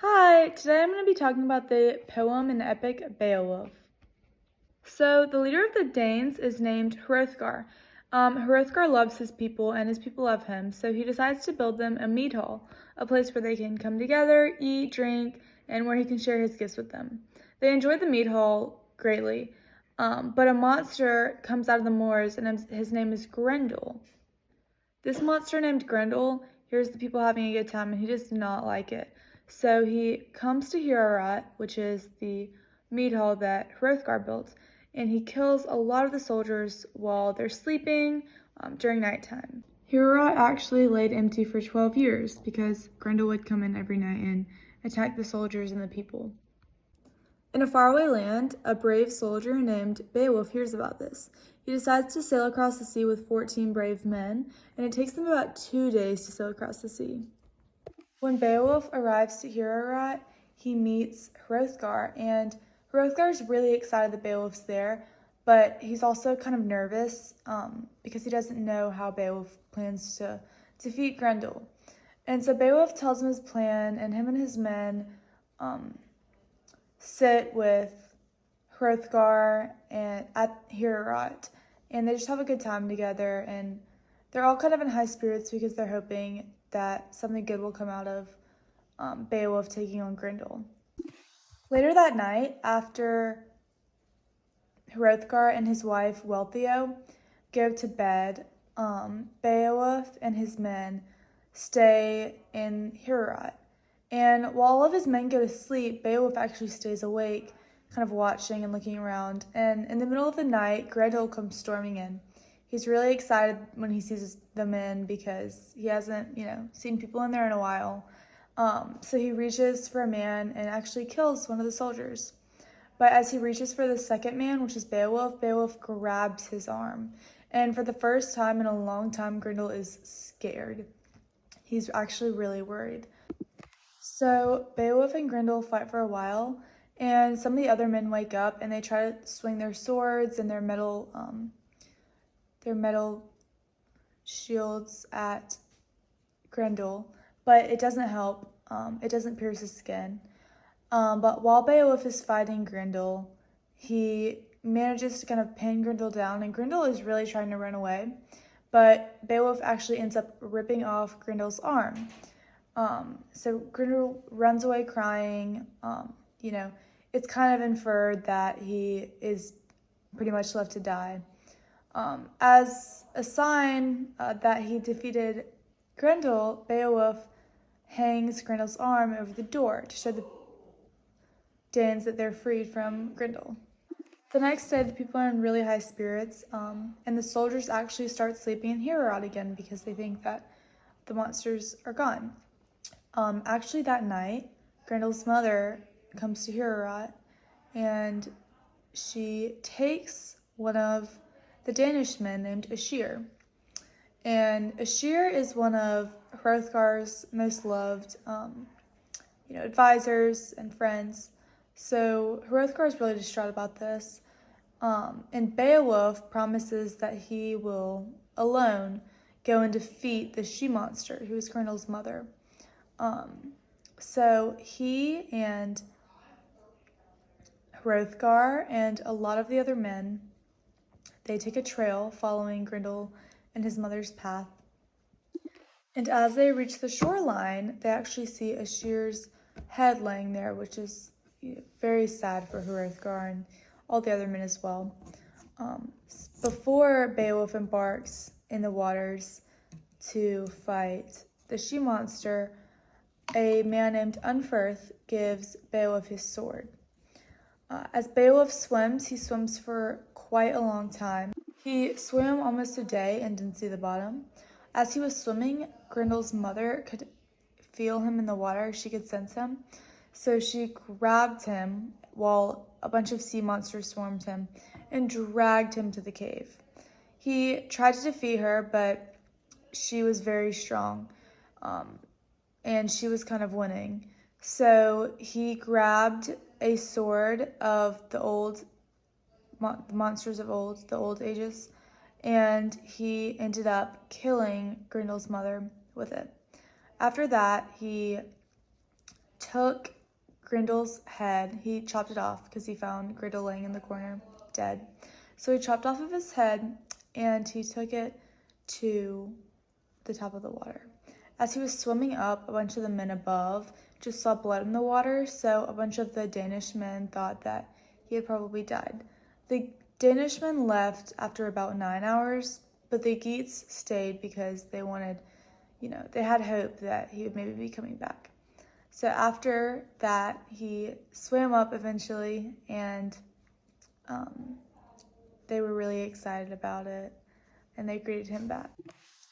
Hi, today I'm going to be talking about the poem and epic Beowulf. So, the leader of the Danes is named Hrothgar. Hrothgar loves his people and his people love him, so he decides to build them a mead hall, a place where they can come together, eat, drink, and where he can share his gifts with them. They enjoy the mead hall greatly, but a monster comes out of the moors and his name is Grendel. This monster named Grendel hears the people having a good time and he does not like it. So he comes to Heorot, which is the mead hall that Hrothgar built, and he kills a lot of the soldiers while they're sleeping during nighttime. Heorot actually laid empty for 12 years because Grendel would come in every night and attack the soldiers and the people. In a faraway land, a brave soldier named Beowulf hears about this. He decides to sail across the sea with 14 brave men, and it takes them about 2 days to sail across the sea. When Beowulf arrives to Heorot, he meets Hrothgar, and Hrothgar's really excited that Beowulf's there, but he's also kind of nervous because he doesn't know how Beowulf plans to defeat Grendel. And so Beowulf tells him his plan, and him and his men sit with Hrothgar and at Heorot, and they just have a good time together, and they're all kind of in high spirits because they're hoping that something good will come out of Beowulf taking on Grendel. Later that night, after Hrothgar and his wife Wealhtheow go to bed, Beowulf and his men stay in Heorot. And while all of his men go to sleep, Beowulf actually stays awake, kind of watching and looking around. And in the middle of the night, Grendel comes storming in. He's really excited when he sees the men because he hasn't, seen people in there in a while. So he reaches for a man and actually kills one of the soldiers. But as he reaches for the second man, which is Beowulf, Beowulf grabs his arm. And for the first time in a long time, Grendel is scared. He's actually really worried. So Beowulf and Grendel fight for a while, and some of the other men wake up and they try to swing their swords and their metal shields at Grendel, but it doesn't help. It doesn't pierce his skin. But while Beowulf is fighting Grendel, he manages to kind of pin Grendel down, and Grendel is really trying to run away, but Beowulf actually ends up ripping off Grendel's arm. So Grendel runs away crying. It's kind of inferred that he is pretty much left to die. As a sign that he defeated Grendel, Beowulf hangs Grendel's arm over the door to show the Danes that they're freed from Grendel. The next day, the people are in really high spirits, and the soldiers actually start sleeping in Heorot again because they think that the monsters are gone. Actually, that night, Grendel's mother comes to Heorot, and she takes one of the Danish men named Aschir. And Aschir is one of Hrothgar's most loved, advisors and friends. So Hrothgar is really distraught about this. And Beowulf promises that he will alone go and defeat the she-monster, who is Grendel's mother. So he and Hrothgar and a lot of the other men, they take a trail following Grendel and his mother's path. And as they reach the shoreline, they actually see Aschir's head laying there, which is very sad for Hrothgar and all the other men as well. Before Beowulf embarks in the waters to fight the she-monster, a man named Unferth gives Beowulf his sword. As Beowulf swims, he swims for quite a long time. He swam almost a day and didn't see the bottom. As he was swimming, Grendel's mother could feel him in the water. She could sense him. So she grabbed him while a bunch of sea monsters swarmed him and dragged him to the cave. He tried to defeat her, but she was very strong, and she was kind of winning. So he grabbed a sword of the monsters of old, the old ages, and he ended up killing Grendel's mother with it. After that, he took Grendel's head. He chopped it off because he found Grendel laying in the corner, dead. So he chopped off of his head and he took it to the top of the water. As he was swimming up, a bunch of the men above just saw blood in the water, so a bunch of the Danish men thought that he had probably died. The Danish men left after about 9 hours, but the Geats stayed because they wanted, they had hope that he would maybe be coming back. So after that, he swam up eventually, and they were really excited about it, and they greeted him back.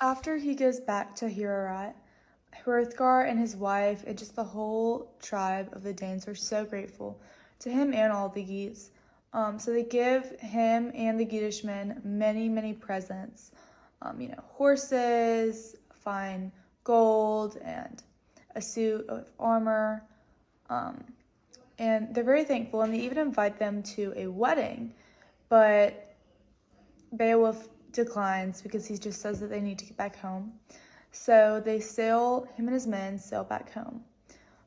After he goes back to Heorot, Hrothgar and his wife and just the whole tribe of the Danes are so grateful to him and all the Geats. So they give him and the Geatish men many, many presents. Horses, fine gold, and a suit of armor. And they're very thankful, and they even invite them to a wedding. But Beowulf declines because he just says that they need to get back home. So him and his men sail back home.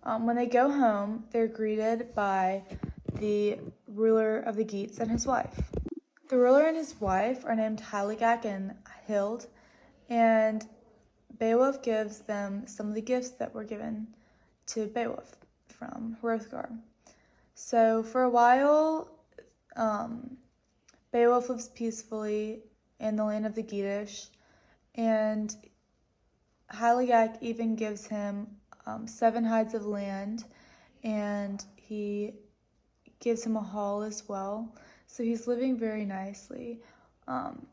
When they go home, they're greeted by the ruler of the Geats and his wife. The ruler and his wife are named Hygelac and Hild, and Beowulf gives them some of the gifts that were given to Beowulf from Hrothgar. So for a while, Beowulf lives peacefully in the land of the Geatish, and Hygelac even gives him 7 hides of land, and he gives him a hall as well. So he's living very nicely.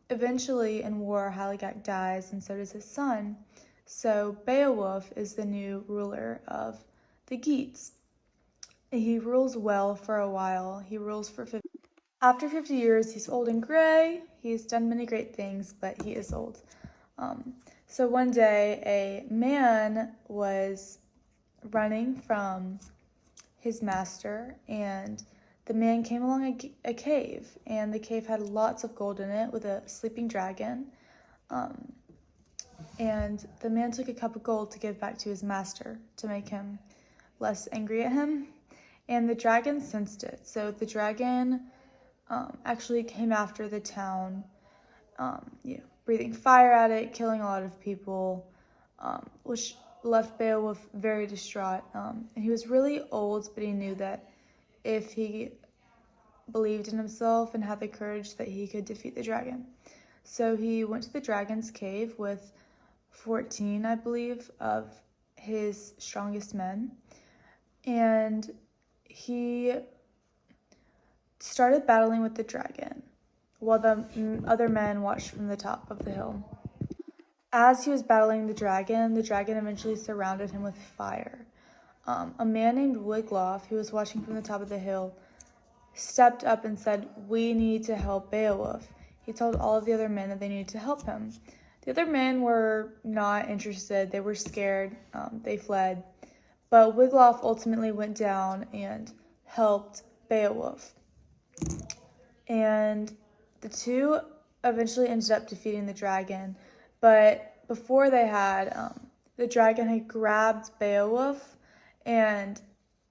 Eventually, in war, Hygelac dies, and so does his son. So Beowulf is the new ruler of the Geats. He rules well for a while. He rules for 50. After 50 years, he's old and gray. He's done many great things, but he is old. So one day, a man was running from his master, and the man came along a cave, and the cave had lots of gold in it with a sleeping dragon. And the man took a cup of gold to give back to his master to make him less angry at him. And the dragon sensed it. So the dragon actually came after the town, breathing fire at it, killing a lot of people, which left Beowulf very distraught. And he was really old, but he knew that if he believed in himself and had the courage, that he could defeat the dragon. So he went to the dragon's cave with 14, I believe, of his strongest men, and he started battling with the dragon while the other men watched from the top of the hill. As he was battling the dragon eventually surrounded him with fire. A man named Wiglaf, who was watching from the top of the hill, stepped up and said, "We need to help Beowulf." He told all of the other men that they needed to help him. The other men were not interested. They were scared. They fled. But Wiglaf ultimately went down and helped Beowulf. And the two eventually ended up defeating the dragon. But before they had, the dragon had grabbed Beowulf and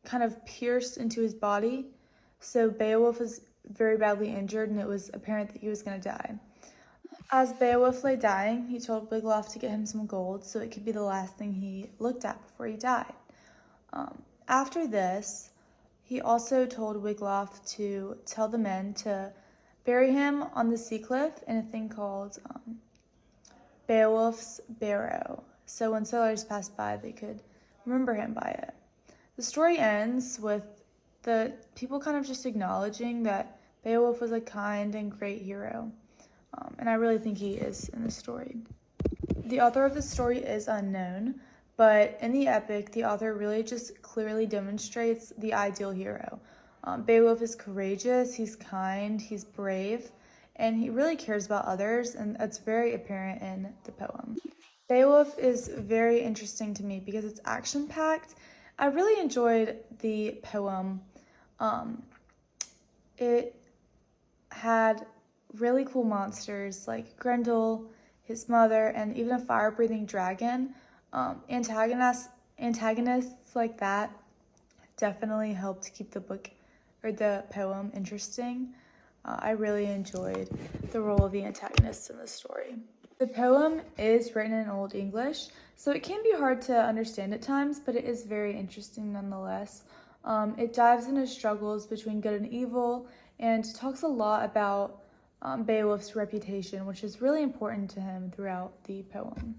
kind of pierced into his body. So Beowulf was very badly injured, and it was apparent that he was going to die. As Beowulf lay dying, he told Wiglaf to get him some gold so it could be the last thing he looked at before he died. After this, he also told Wiglaf to tell the men to bury him on the sea cliff in a thing called Beowulf's Barrow. So when sailors passed by, they could remember him by it. The story ends with the people kind of just acknowledging that Beowulf was a kind and great hero. And I really think he is in the story. The author of the story is unknown, but in the epic, the author really just clearly demonstrates the ideal hero. Beowulf is courageous, he's kind, he's brave, and he really cares about others, and that's very apparent in the poem. Beowulf is very interesting to me because it's action-packed. I really enjoyed the poem. It had really cool monsters like Grendel, his mother, and even a fire-breathing dragon. Antagonists like that definitely helped keep the book or the poem interesting. I really enjoyed the role of the antagonists in the story. The poem is written in Old English, so it can be hard to understand at times, but it is very interesting nonetheless. It dives into struggles between good and evil and talks a lot about Beowulf's reputation, which is really important to him throughout the poem.